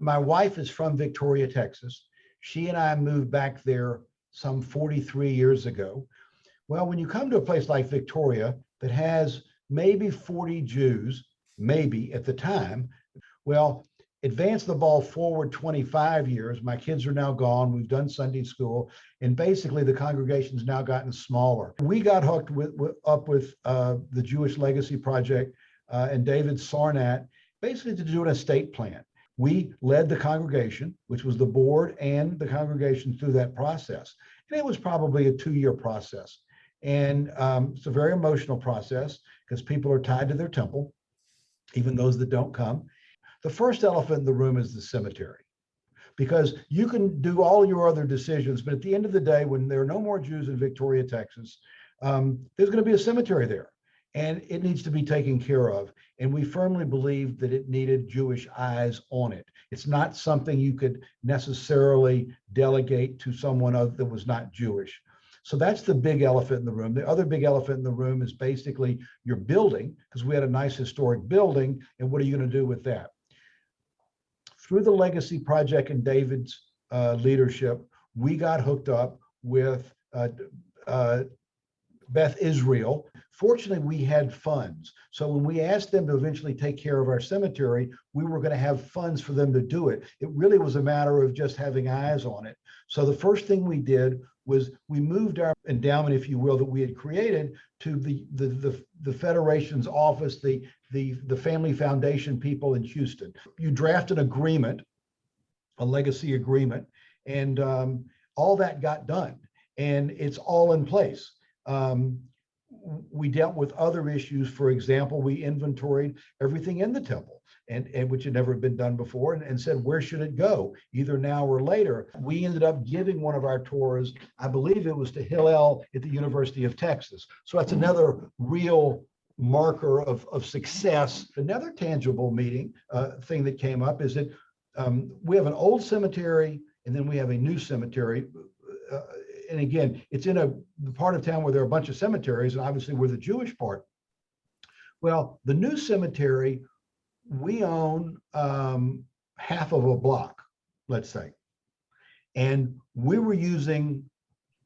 My wife is from Victoria, Texas. She and I moved back there some 43 years ago. Well, when you come to a place like Victoria that has maybe 40 Jews, maybe at the time, well, advance the ball forward 25 years. My kids are now gone. We've done Sunday school, and basically the congregation's now gotten smaller. We got hooked up with the Jewish Legacy Project and David Sarnat, basically to do an estate plan. We led the congregation, which was the board and the congregation, through that process. And it was probably a 2-year process. And it's a very emotional process because people are tied to their temple, even those that don't come. The first elephant in the room is the cemetery, because you can do all your other decisions, but at the end of the day, when there are no more Jews in Victoria, Texas, there's going to be a cemetery there, and it needs to be taken care of. And we firmly believed that it needed Jewish eyes on it. It's not something you could necessarily delegate to someone that was not Jewish. So that's the big elephant in the room. The other big elephant in the room is basically your building, because we had a nice historic building, and what are you going to do with that? Through the Legacy Project and David's leadership, we got hooked up with Beth Israel. Fortunately, we had funds. So when we asked them to eventually take care of our cemetery, we were going to have funds for them to do it. It really was a matter of just having eyes on it. So the first thing we did was we moved our endowment, if you will, that we had created to the Federation's office, the Family Foundation people in Houston. You draft an agreement, a legacy agreement, and all that got done, and it's all in place. We dealt with other issues. For example, we inventoried everything in the temple, and which had never been done before, and said, where should it go, either now or later. We ended up giving one of our tours, I believe it was to Hillel at the University of Texas. So that's another real marker of success. Another tangible thing that came up is that we have an old cemetery, and then we have a new cemetery. And again, it's in the part of town where there are a bunch of cemeteries, and obviously we're the Jewish part. Well, the new cemetery, we own half of a block, let's say. And we were using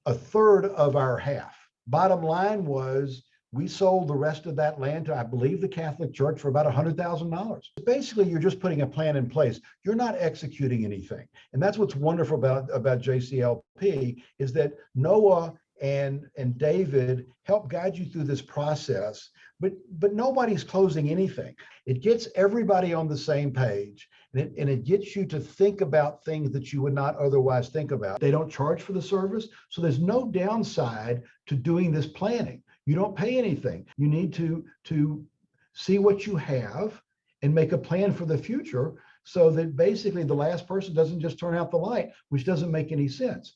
a third of our half. Bottom line was, we sold the rest of that land to, I believe, the Catholic Church for about $100,000. Basically, you're just putting a plan in place. You're not executing anything. And that's what's wonderful about JCLP, is that Noah and David help guide you through this process, but nobody's closing anything. It gets everybody on the same page, and it gets you to think about things that you would not otherwise think about. They don't charge for the service, so there's no downside to doing this planning. You don't pay anything. You need to see what you have and make a plan for the future, so that basically the last person doesn't just turn out the light, which doesn't make any sense.